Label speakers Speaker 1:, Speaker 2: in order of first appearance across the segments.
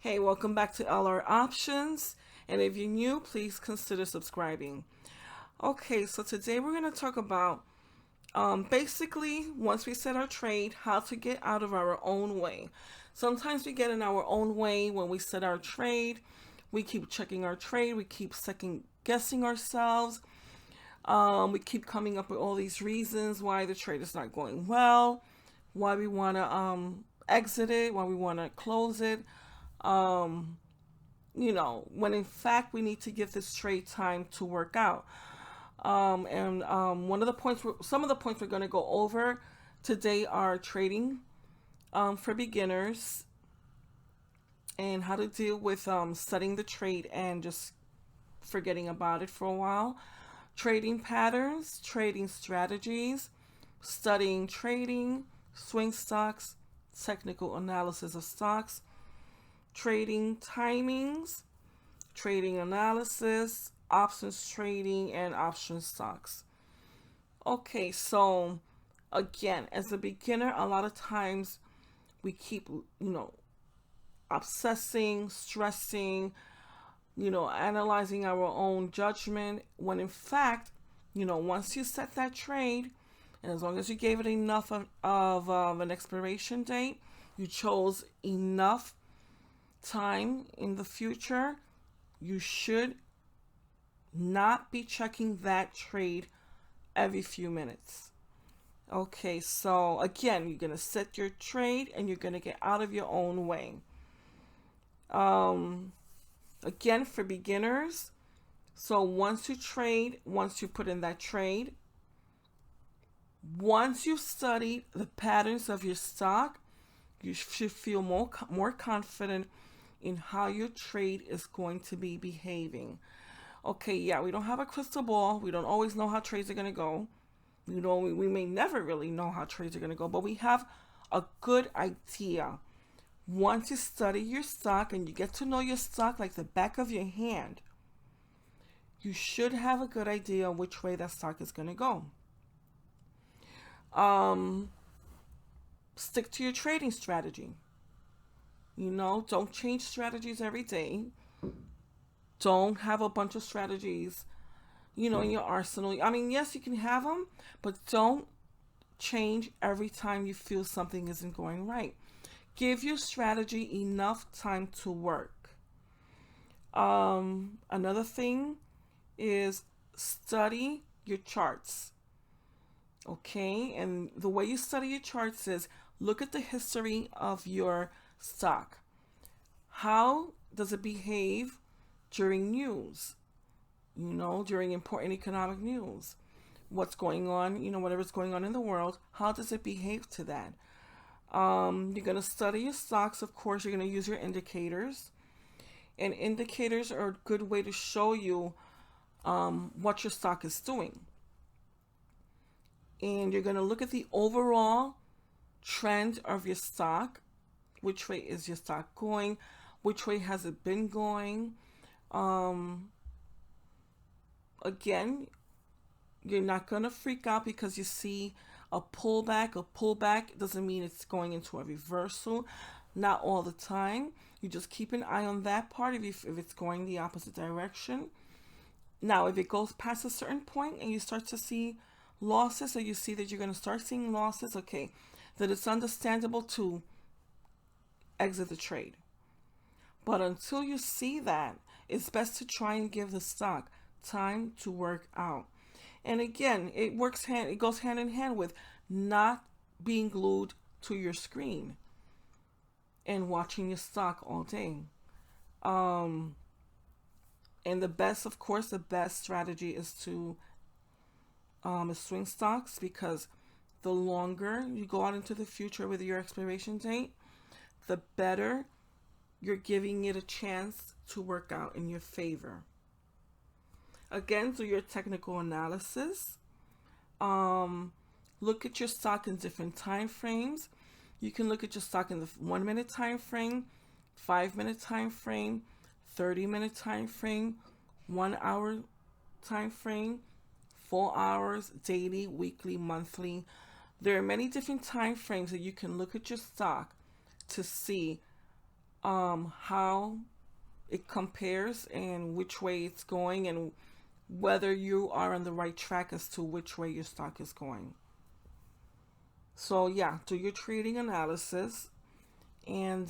Speaker 1: Hey, welcome back to LR Options. And if you're new, please consider subscribing. Okay, so today we're going to talk about basically, once we set our trade, how to get out of our own way. Sometimes we get in our own way when we set our trade. We keep checking our trade, we keep second guessing ourselves. We keep coming up with all these reasons why the trade is not going well, why we want to exit it, why we want to close it. Um, when in fact we need to give this trade time to work out. And one of the points, some of the points we're going to go over today are trading for beginners and how to deal with setting the trade and just forgetting about it for a while. Trading patterns, trading strategies, studying trading, swing stocks, technical analysis of stocks, trading timings, trading analysis, options trading, and option stocks. Okay, so again, as a beginner, a lot of times we keep, obsessing, stressing, analyzing our own judgment when in fact, once you set that trade, and as long as you gave it enough of an expiration date, you chose enough time in the future, you should not be checking that trade every few minutes. Okay, so again, you're going to set your trade and you're going to get out of your own way. Um, Again, for beginners, so once you put in that trade, once you've studied the patterns of your stock, you should feel more confident in how your trade is going to be behaving. Okay, yeah, we don't have a crystal ball. We don't always know how trades are going to go. We may never really know how trades are going to go, but we have a good idea. Once you study your stock and you get to know your stock like the back of your hand, you should have a good idea which way that stock is going to go. Um, Stick to your trading strategy. Don't change strategies every day. Don't have a bunch of strategies, in your arsenal. I mean, yes, you can have them, but don't change every time you feel something isn't going right. Give your strategy enough time to work. Another thing is study your charts. Okay, and the way you study your charts is look at the history of your stock. How does it behave during news? During important economic news. What's going on, whatever's going on in the world, how does it behave to that? You're going to study your stocks, of course, you're going to use your indicators. And indicators are a good way to show you what your stock is doing. And you're going to look at the overall trend of your stock. Which way is your stock going? Which way has it been going? Again, you're not going to freak out because you see a pullback. A pullback doesn't mean it's going into a reversal. Not all the time. You just keep an eye on that part if it's going the opposite direction. Now, if it goes past a certain point and you start to see losses, or you see that you're going to start seeing losses, okay, then it's understandable to exit the trade. But until you see that, it's best to try and give the stock time to work out. And again, it goes hand in hand with not being glued to your screen and watching your stock all day. And the best strategy is to swing stocks, because the longer you go out into the future with your expiration date, the better you're giving it a chance to work out in your favor. Again, do your technical analysis. Look at your stock in different time frames. You can look at your stock in the 1 minute time frame, 5 minute time frame, 30-minute time frame, 1 hour time frame, 4 hours, daily, weekly, monthly. There are many different time frames that you can look at your stock to see how it compares and which way it's going, and whether you are on the right track as to which way your stock is going. So yeah, do your trading analysis, and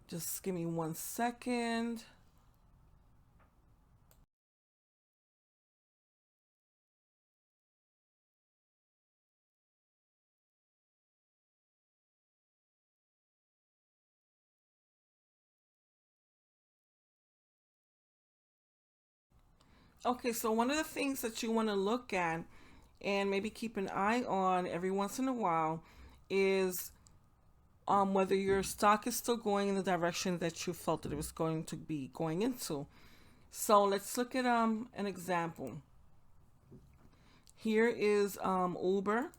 Speaker 1: just give me 1 second. Okay, so one of the things that you want to look at and maybe keep an eye on every once in a while is whether your stock is still going in the direction that you felt that it was going to be going into. So let's look at an example. Here is Uber,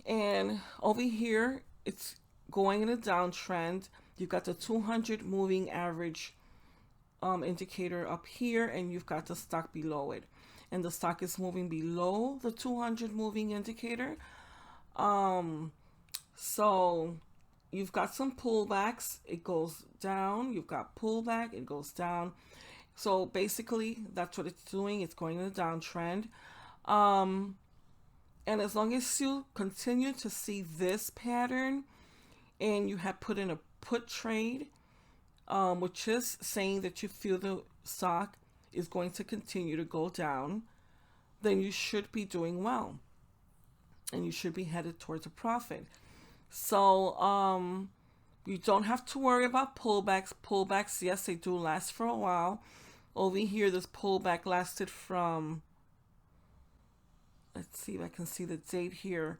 Speaker 1: and over here it's going in a downtrend. You've got the 200 moving average indicator up here, and you've got the stock below it, and the stock is moving below the 200 moving indicator. So you've got some pullbacks, it goes down. You've got pullback, it goes down. So basically that's what it's doing. It's going in a downtrend. And as long as you continue to see this pattern and you have put in a put trade, which is saying that you feel the stock is going to continue to go down, then you should be doing well and you should be headed towards a profit. So you don't have to worry about pullbacks. Pullbacks, yes, they do last for a while. Over here, this pullback lasted from, let's see if I can see the date here,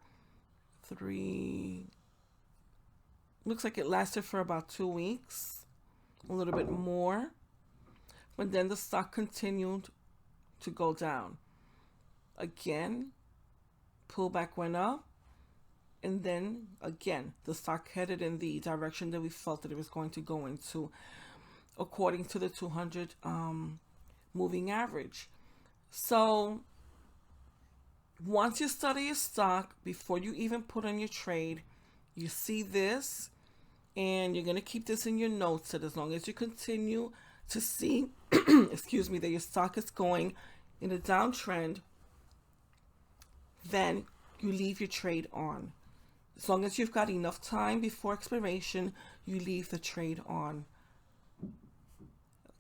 Speaker 1: looks like it lasted for about 2 weeks, a little bit more. But then the stock continued to go down. Again, pullback went up. And then again, the stock headed in the direction that we felt that it was going to go into, according to the 200 moving average. So once you study your stock, before you even put on your trade, you see this, and you're going to keep this in your notes that as long as you continue to see, excuse me, that your stock is going in a downtrend, then you leave your trade on. As long as you've got enough time before expiration, you leave the trade on.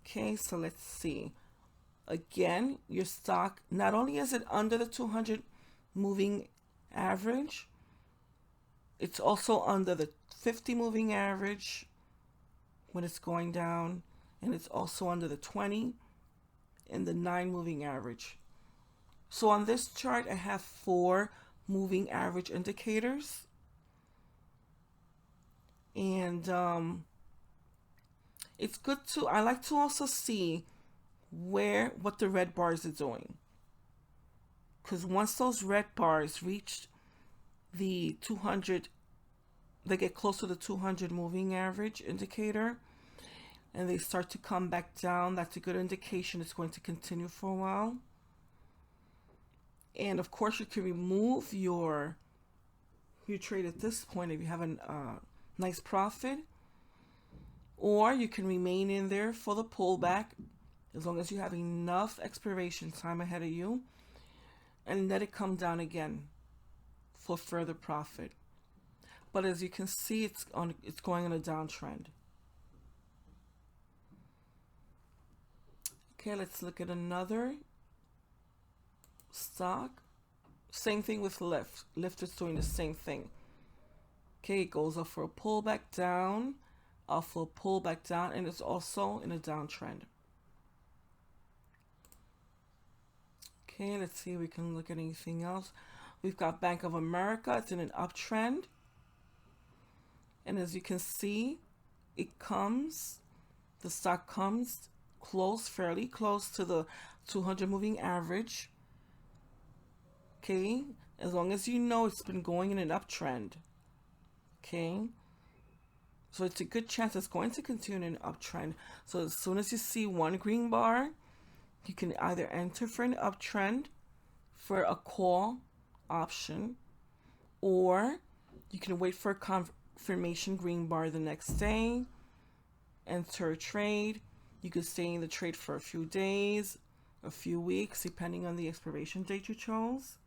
Speaker 1: Okay, so let's see. Again, your stock, not only is it under the 200 moving average, it's also under the 50 moving average when it's going down, and it's also under the 20 and the 9 moving average. So on this chart, I have 4 moving average indicators. And it's good to, I like to also see what the red bars are doing. Because once those red bars reach the 200, they get close to the 200 moving average indicator, and they start to come back down, that's a good indication it's going to continue for a while. And of course, you can remove your trade at this point if you have a nice profit, or you can remain in there for the pullback as long as you have enough expiration time ahead of you, and let it come down again for further profit. But as you can see, it's going on a downtrend. Okay, let's look at another stock. Same thing with Lyft. Lyft is doing the same thing. Okay, it goes up for a pullback down, up for a pullback down, and it's also in a downtrend. Okay, let's see if we can look at anything else. We've got Bank of America. It's in an uptrend. And as you can see, the stock comes fairly close to the 200 moving average. Okay, as long as you know it's been going in an uptrend. Okay, so it's a good chance it's going to continue in an uptrend. So as soon as you see one green bar, you can either enter for an uptrend for a call option, Or you can wait for a confirmation green bar the next day, enter a trade. You could stay in the trade for a few days, a few weeks, depending on the expiration date you chose.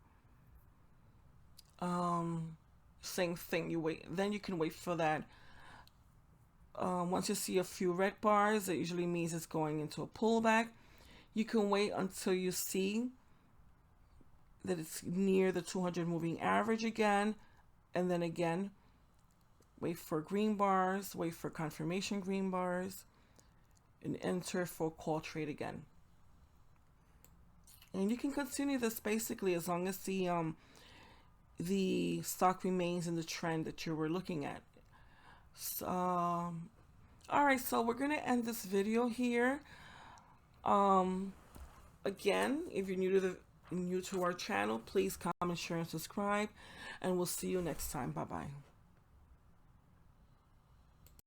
Speaker 1: Same thing, you wait, then you can wait for that. Once you see a few red bars, it usually means it's going into a pullback. You can wait until you see that it's near the 200 moving average again, and then again wait for green bars, wait for confirmation green bars, and enter for a call trade again. And you can continue this basically as long as the stock remains in the trend that you were looking at. So, all right, so we're gonna end this video here. Again, if you're new to our channel, please comment, share, and subscribe, and we'll see you next time. Bye bye.